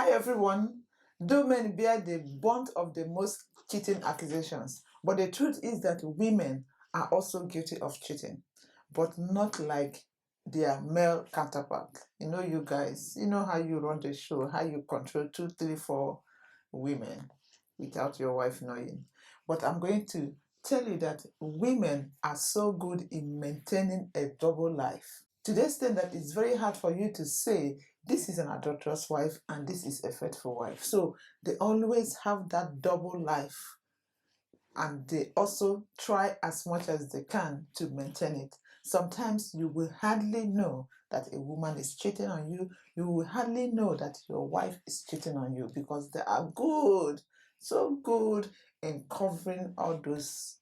Hi everyone. Though men bear the brunt of the most cheating accusations, but the truth is that women are also guilty of cheating, but not like their male counterpart. You guys, how you run the show, how you control 2, 3, 4 women without your wife knowing. But I'm going to tell you that women are so good in maintaining a double life, to the extent that it's very hard for you to say this is an adulterous wife and this is a faithful wife. So they always have that double life, and they also try as much as they can to maintain it. Sometimes you will hardly know that a woman is cheating on you. You will hardly know that your wife is cheating on you, because they are good, so good in covering all those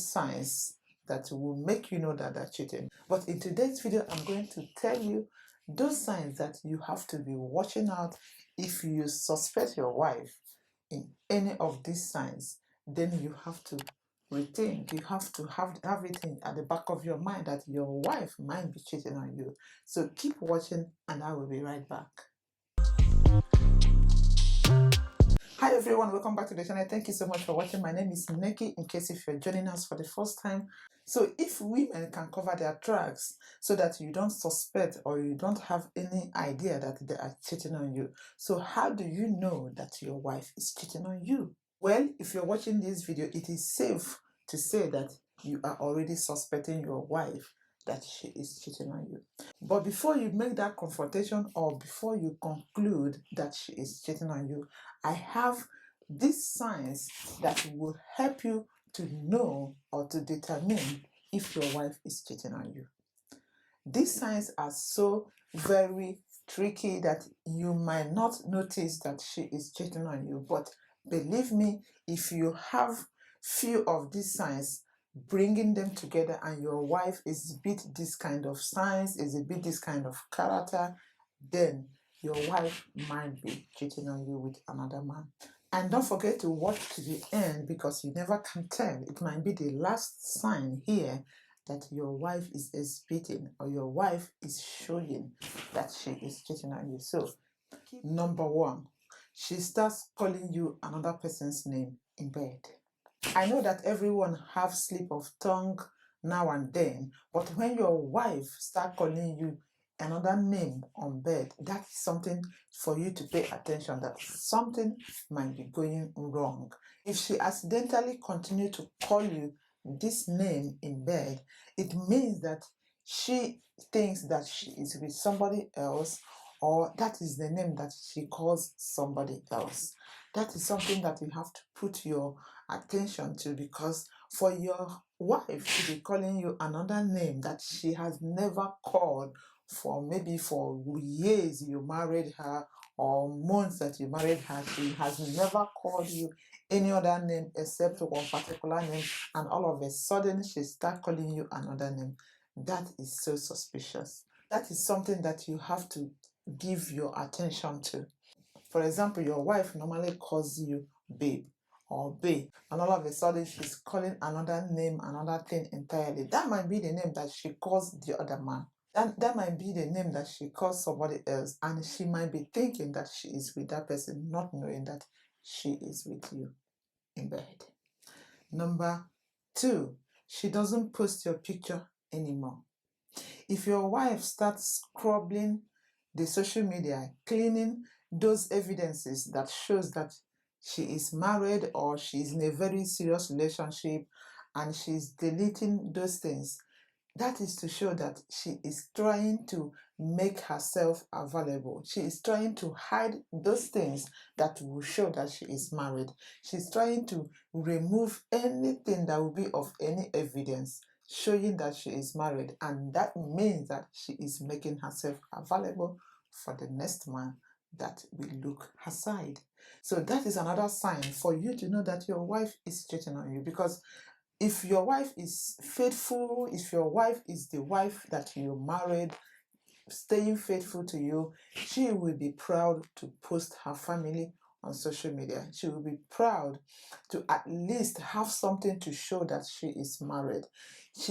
signs that will make you know that they're cheating. But in today's video, I'm going to tell you those signs that you have to be watching out. If you suspect your wife in any of these signs, then you have to rethink. You have to have everything at the back of your mind that your wife might be cheating on you. So keep watching and I will be right back. Hi everyone, welcome back to the channel. Thank you so much for watching. My name is Nekky, in case if you're joining us for the first time. So if women can cover their tracks so that you don't suspect or you don't have any idea that they are cheating on you, so how do you know that your wife is cheating on you? Well, if you're watching this video, it is safe to say that you are already suspecting your wife that she is cheating on you. But before you make that confrontation or before you conclude that she is cheating on you, I have these signs that will help you to know or to determine if your wife is cheating on you. These signs are so very tricky that you might not notice that she is cheating on you. But believe me, if you have few of these signs, bringing them together, and your wife is a bit this kind of signs, is a bit this kind of character, then your wife might be cheating on you with another man. And don't forget to watch to the end, because you never can tell. It might be the last sign here that your wife is exhibiting, or your wife is showing that she is cheating on you. So, number one, she starts calling you another person's name in bed. I know that everyone have slip of tongue now and then, but when your wife start calling you another name on bed, that is something for you to pay attention, that something might be going wrong. If she accidentally continue to call you this name in bed, it means that she thinks that she is with somebody else, or that is the name that she calls somebody else. That is something that you have to put your attention to, because for your wife to be calling you another name that she has never called for, maybe for years you married her, or months that you married her, she has never called you any other name except one particular name, and all of a sudden she starts calling you another name. That is so suspicious. That is something that you have to give your attention to. For example, your wife normally calls you babe or babe, and all of a sudden she's calling another name, another thing entirely. That might be the name that she calls the other man. That might be the name that she calls somebody else, and she might be thinking that she is with that person, not knowing that she is with you in bed. Number two, she doesn't post your picture anymore. If your wife starts scrubbing the social media, cleaning those evidences that shows that she is married or she is in a very serious relationship, and she's deleting those things, that is to show that she is trying to make herself available. She is trying to hide those things that will show that she is married. She's trying to remove anything that will be of any evidence showing that she is married, and that means that she is making herself available for the next man that will look her side. So that is another sign for you to know that your wife is cheating on you, because if your wife is faithful, if your wife is the wife that you married, staying faithful to you, she will be proud to post her family on social media. She will be proud to at least have something to show that she is married.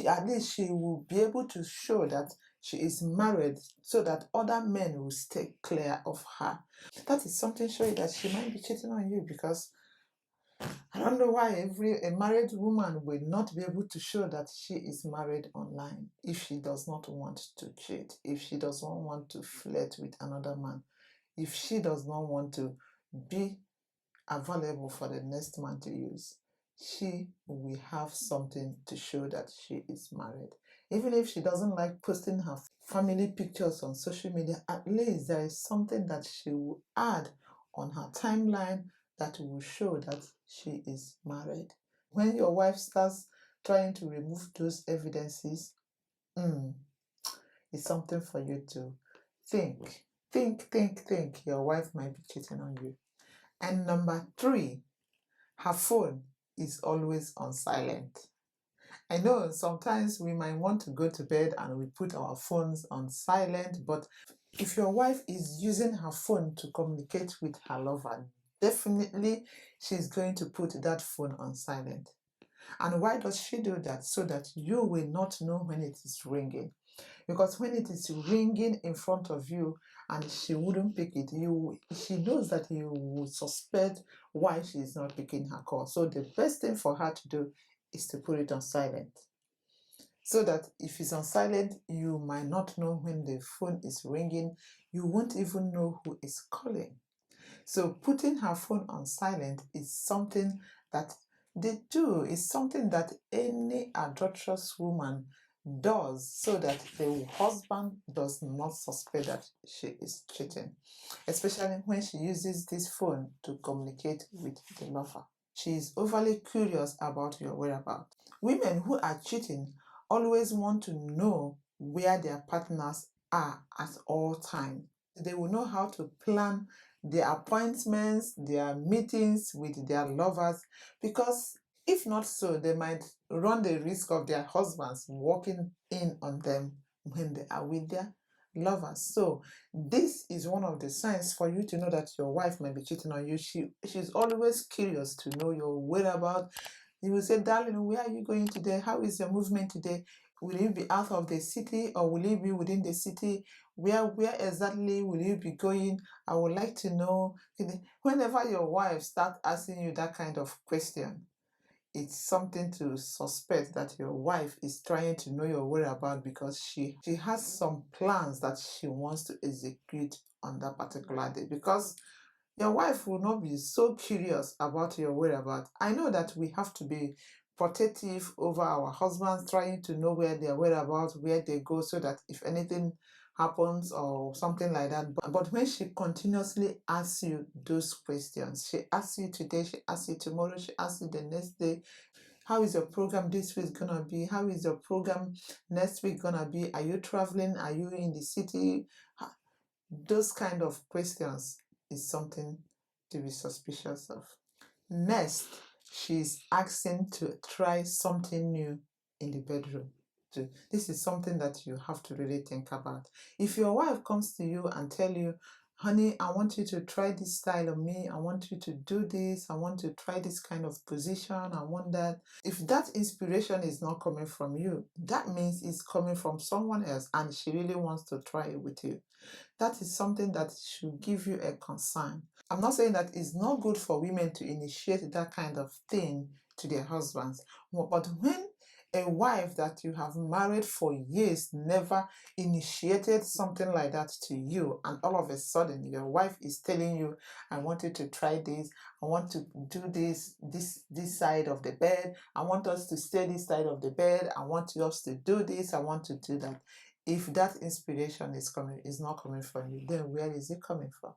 At least she will be able to show that she is married so that other men will stay clear of her. That is something showing that she might be cheating on you, because I don't know why a married woman will not be able to show that she is married online if she does not want to cheat, if she does not want to flirt with another man, if she does not want to be available for the next man to use. She will have something to show that she is married. Even if she doesn't like posting her family pictures on social media, at least there is something that she will add on her timeline that will show that she is married. When your wife starts trying to remove those evidences, it's something for you to think. Think. Your wife might be cheating on you. And number 3, her phone is always on silent. I know sometimes we might want to go to bed and we put our phones on silent, but if your wife is using her phone to communicate with her lover, definitely she's going to put that phone on silent. And why does she do that? So that you will not know when it is ringing. Because when it is ringing in front of you and she wouldn't pick it, she knows that you will suspect why she is not picking her call. So the best thing for her to do is to put it on silent. So that if it's on silent, you might not know when the phone is ringing. You won't even know who is calling. So putting her phone on silent is something that they do. It's something that any adulterous woman does so that the husband does not suspect that she is cheating, especially when she uses this phone to communicate with the lover. She is overly curious about your whereabouts. Women who are cheating always want to know where their partners are at all times. They will know how to plan their appointments, their meetings with their lovers, because if not so, they might run the risk of their husbands walking in on them when they are with their lovers. So this is one of the signs for you to know that your wife might be cheating on you. She's always curious to know your whereabouts. You will say, darling, where are you going today? How is your movement today? Will you be out of the city or will you be within the city? Where exactly will you be going? I would like to know. Whenever your wife starts asking you that kind of question, it's something to suspect that your wife is trying to know your whereabouts, because she has some plans that she wants to execute on that particular day. Because your wife will not be so curious about your whereabouts. I know that we have to be protective over our husbands, trying to know where their whereabouts, where they go, so that if anything happens or something like that. But when she continuously asks you those questions, she asks you today, she asks you tomorrow, she asks you the next day, how is your program this week gonna be? How is your program next week gonna be? Are you traveling? Are you in the city? Those kind of questions is something to be suspicious of. Next, she's asking to try something new in the bedroom. So this is something that you have to really think about. If your wife comes to you and tell you, honey, I want you to try this style of me, I want you to do this, I want to try this kind of position, I want that. If that inspiration is not coming from you, that means it's coming from someone else and she really wants to try it with you. That is something that should give you a concern. I'm not saying that it's not good for women to initiate that kind of thing to their husbands, but when a wife that you have married for years never initiated something like that to you, and all of a sudden your wife is telling you, I want you to try this, I want to do this side of the bed, I want us to stay this side of the bed, I want us to do this, I want to do that. If that inspiration is not coming from you, then where is it coming from?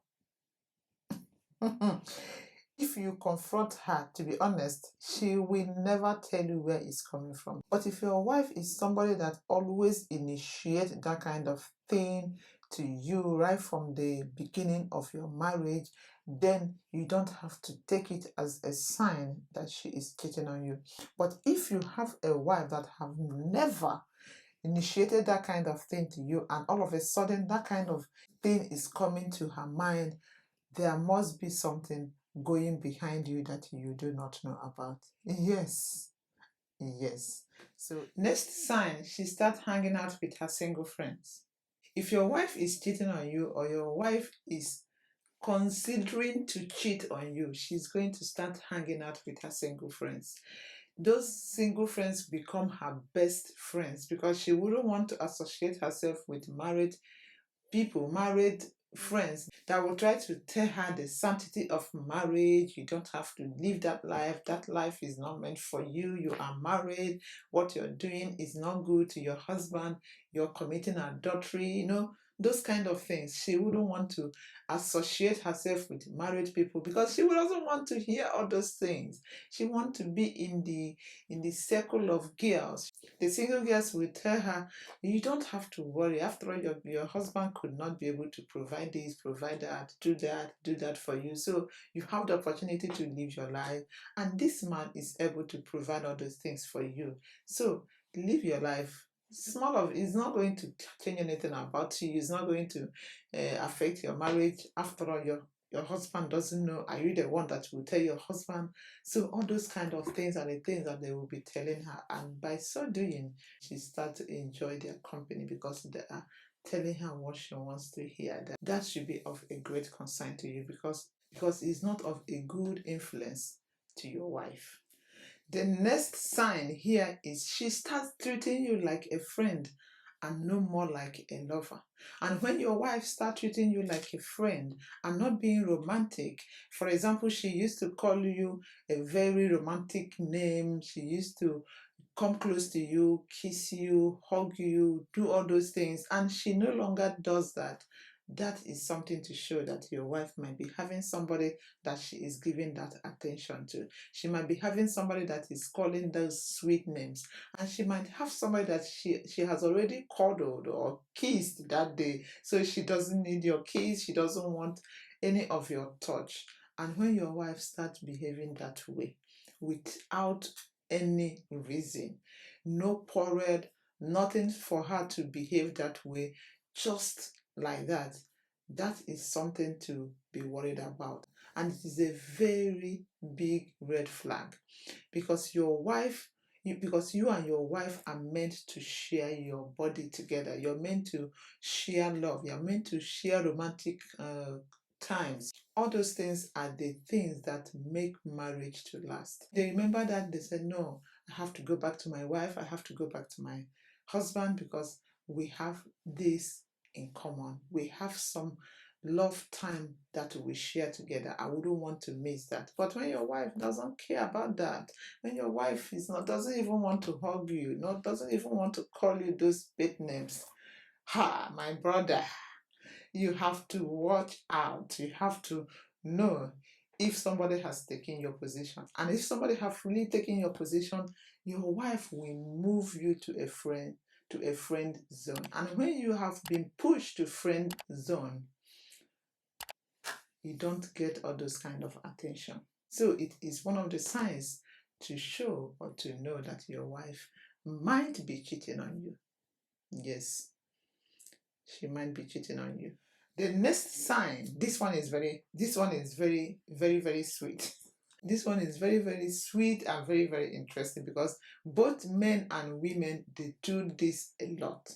If you confront her, to be honest, she will never tell you where it's coming from. But if your wife is somebody that always initiates that kind of thing to you right from the beginning of your marriage, then you don't have to take it as a sign that she is cheating on you. But if you have a wife that have never initiated that kind of thing to you, and all of a sudden that kind of thing is coming to her mind, there must be something going behind you that you do not know about. Yes, Yes. So next sign, she starts hanging out with her single friends. If your wife is cheating on you or your wife is considering to cheat on you, she's going to start hanging out with her single friends. Those single friends become her best friends because she wouldn't want to associate herself with married people, married friends that will try to tell her the sanctity of marriage. You don't have to live that life. That life is not meant for you. You are married. What you're doing is not good to your husband. You're committing adultery, those kind of things. She wouldn't want to associate herself with married people because she would also want to hear all those things. She wants to be in the circle of girls. The single girls will tell her, you don't have to worry. After all, your husband could not be able to provide this, provide that, do that for you. So you have the opportunity to live your life. And this man is able to provide all those things for you. So live your life. Small of it's not going to change anything about you. It's not going to affect your marriage. After all, your husband doesn't know. Are you the one that will tell your husband? So all those kind of things are the things that they will be telling her. And by so doing, she starts to enjoy their company because they are telling her what she wants to hear. That should be of a great concern to you because it's not of a good influence to your wife. The next sign here is she starts treating you like a friend and no more like a lover. And when your wife starts treating you like a friend and not being romantic, for example, she used to call you a very romantic name, she used to come close to you, kiss you, hug you, do all those things, and she no longer does that. That is something to show that your wife might be having somebody that she is giving that attention to. She might be having somebody that is calling those sweet names, and she might have somebody that she has already cuddled or kissed that day. So she doesn't need your kiss, she doesn't want any of your touch. And when your wife starts behaving that way, without any reason, no quarrel, nothing for her to behave that way, just like that, that is something to be worried about. And it is a very big red flag because because you and your wife are meant to share your body together. You're meant to share love. You're meant to share romantic times. All those things are the things that make marriage to last. They remember that they said, no, I have to go back to my wife. I have to go back to my husband because we have this in common. We have some love time that we share together. I wouldn't want to miss that. But when your wife doesn't care about that, when your wife doesn't even want to hug you, doesn't even want to call you those pet names, my brother, you have to watch out. You have to know if somebody has taken your position. And if somebody has really taken your position, your wife will move you to a friend zone. And when you have been pushed to friend zone, you don't get all those kind of attention. So it is one of the signs to show or to know that your wife might be cheating on you. Yes, she might be cheating on you. The next sign, this one is very, very, very sweet. This one is very, very sweet and very, very interesting because both men and women, they do this a lot.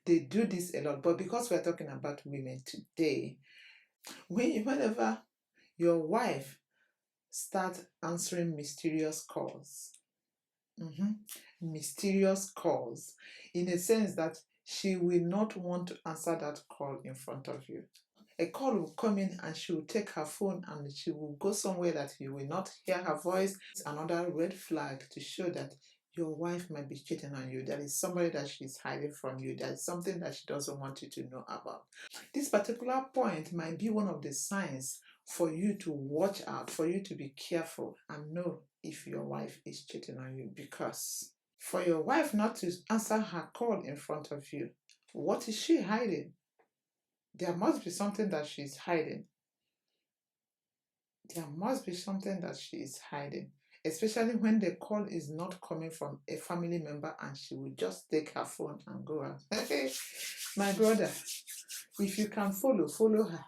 They do this a lot. But because we're talking about women today, whenever your wife starts answering mysterious calls, mysterious calls, in a sense that she will not want to answer that call in front of you. A call will come in and she will take her phone and she will go somewhere that you will not hear her voice. It's another red flag to show that your wife might be cheating on you. There is somebody that she's hiding from you. There is something that she doesn't want you to know about. This particular point might be one of the signs for you to watch out, for you to be careful and know if your wife is cheating on you. Because for your wife not to answer her call in front of you, what is she hiding? There must be something that she's hiding. There must be something that she is hiding, especially when the call is not coming from a family member and she will just take her phone and go out. My brother, if you can follow her.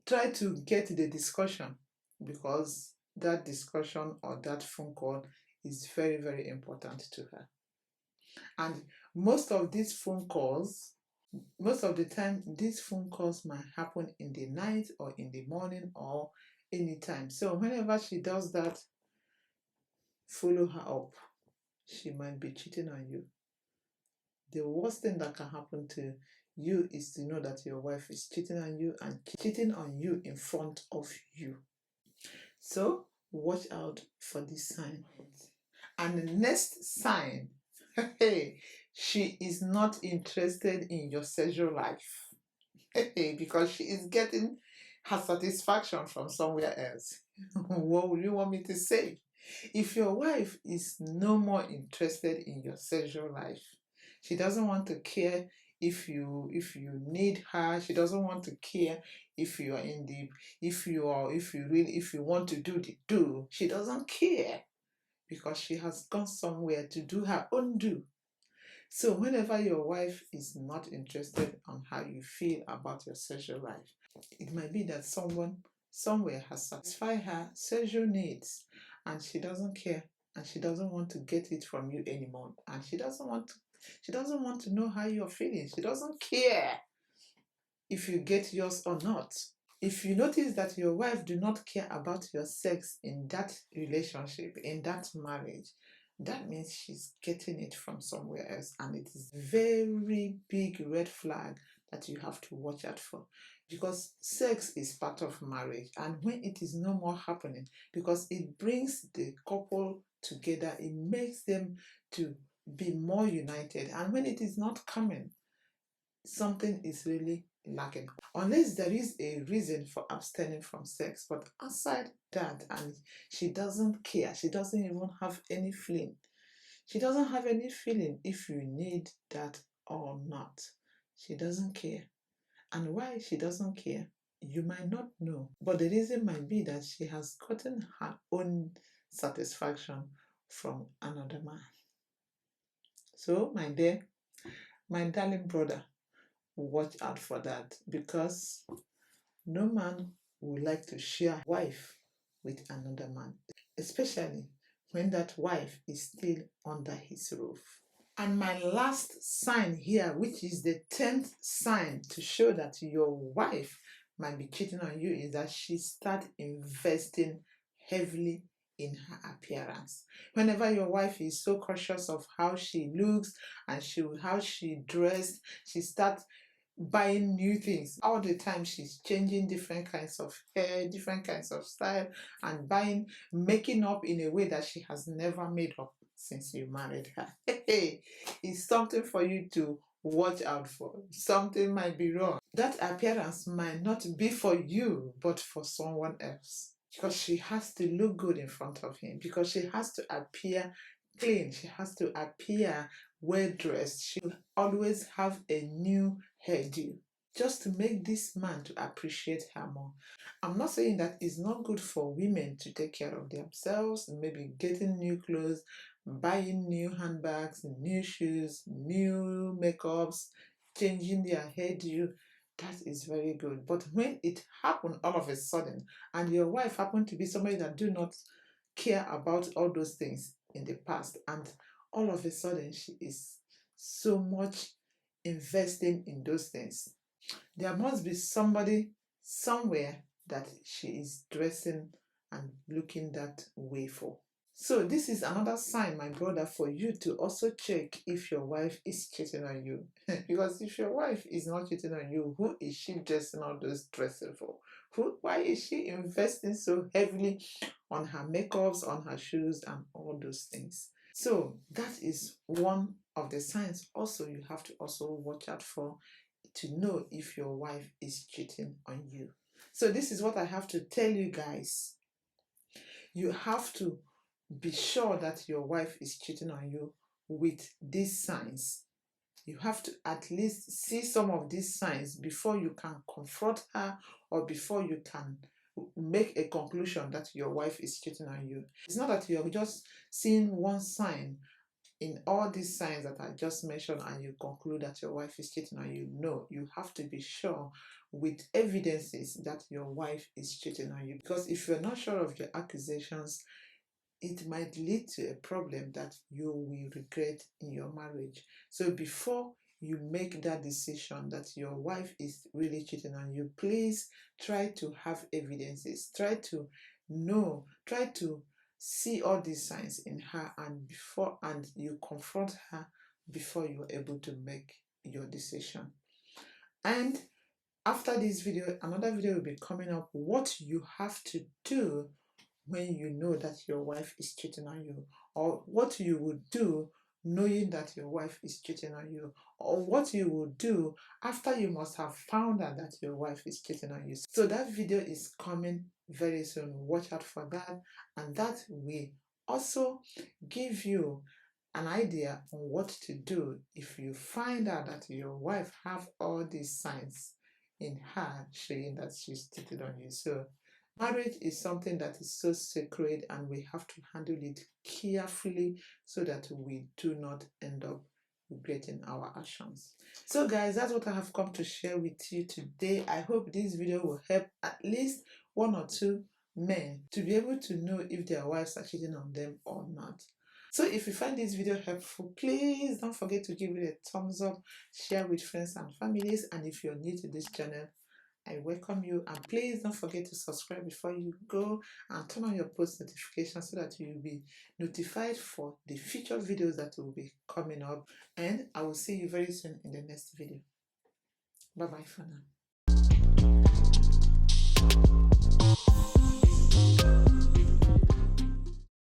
Try to get the discussion because that discussion or that phone call is very, very important to her. And most of these phone calls, most of the time, these phone calls might happen in the night or in the morning or anytime. So whenever she does that, follow her up. She might be cheating on you. The worst thing that can happen to you is to know that your wife is cheating on you and cheating on you in front of you. So watch out for this sign. And the next sign, hey, she is not interested in your sexual life. Because she is getting her satisfaction from somewhere else. What would you want me to say? If your wife is no more interested in your sexual life, she doesn't want to care if you need her, she doesn't want to care if you are in the if you want to do, she doesn't care, because she has gone somewhere to do her own do. So whenever your wife is not interested on how you feel about your sexual life, it might be that someone somewhere has satisfied her sexual needs and she doesn't care, and she doesn't want to get it from you anymore, and she doesn't want to know how you're feeling. She doesn't care if you get yours or not. If you notice that your wife do not care about your sex in that relationship, in that marriage, that means she's getting it from somewhere else, and it is very big red flag that you have to watch out for, because sex is part of marriage, and when it is no more happening, because it brings the couple together, it makes them to be more united, and when it is not coming, something is really lacking, unless there is a reason for abstaining from sex. But aside that, and she doesn't care, she doesn't even have any feeling, she doesn't have any feeling if you need that or not. She doesn't care. And why she doesn't care, you might not know, but the reason might be that she has gotten her own satisfaction from another man. So my dear, my darling brother, watch out for that, because no man would like to share wife with another man, especially when that wife is still under his roof. And my last sign here, which is the 10th sign to show that your wife might be cheating on you, is that she starts investing heavily in her appearance. Whenever your wife is so cautious of how she looks and how she dressed, she starts buying new things all the time. She's changing different kinds of hair, different kinds of style, and making up in a way that she has never made up since you married her. It's something for you to watch out for. Something might be wrong. That appearance might not be for you, but for someone else, because she has to look good in front of him, because she has to appear clean, she has to appear well dressed, she will always have a new hairdo, just to make this man to appreciate her more. I'm not saying that it's not good for women to take care of themselves, maybe getting new clothes, buying new handbags, new shoes, new makeups, changing their hairdo. That is very good. But when it happened all of a sudden, and your wife happened to be somebody that do not care about all those things in the past, and all of a sudden she is so much investing in those things, there must be somebody somewhere that she is dressing and looking that way for. So this is another sign, my brother, for you to also check if your wife is cheating on you. Because if your wife is not cheating on you, who is she dressing all those dresses for? Why is she investing so heavily on her makeups, on her shoes, and all those things? So that is one of the signs also you have to also watch out for, to know if your wife is cheating on you. So this is what I have to tell you guys. You have to be sure that your wife is cheating on you with these signs. You have to at least see some of these signs before you can confront her, or before you can make a conclusion that your wife is cheating on you. It's not that you're just seeing one sign in all these signs that I just mentioned and you conclude that your wife is cheating on you, no, you have to be sure with evidences that your wife is cheating on you. Because if you're not sure of your accusations, it might lead to a problem that you will regret in your marriage. So before you make that decision that your wife is really cheating on you, please try to have evidences. Try to know, try to see all these signs in her, and you confront her before you're able to make your decision. And after this video, another video will be coming up, what you have to do when you know that your wife is cheating on you, or what you would do knowing that your wife is cheating on you, or what you would do after you must have found out that your wife is cheating on you. So that video is coming very soon. Watch out for that, and that will also give you an idea on what to do if you find out that your wife have all these signs in her showing that she's cheating on you. So marriage is something that is so sacred, and we have to handle it carefully so that we do not end up regretting our actions. So guys, that's what I have come to share with you today. I hope this video will help at least one or two men to be able to know if their wives are cheating on them or not. So if you find this video helpful, please don't forget to give it a thumbs up, share with friends and families, and if you're new to this channel, I welcome you, and please don't forget to subscribe before you go, and turn on your post notifications so that you'll be notified for the future videos that will be coming up. And I will see you very soon in the next video. Bye bye for now.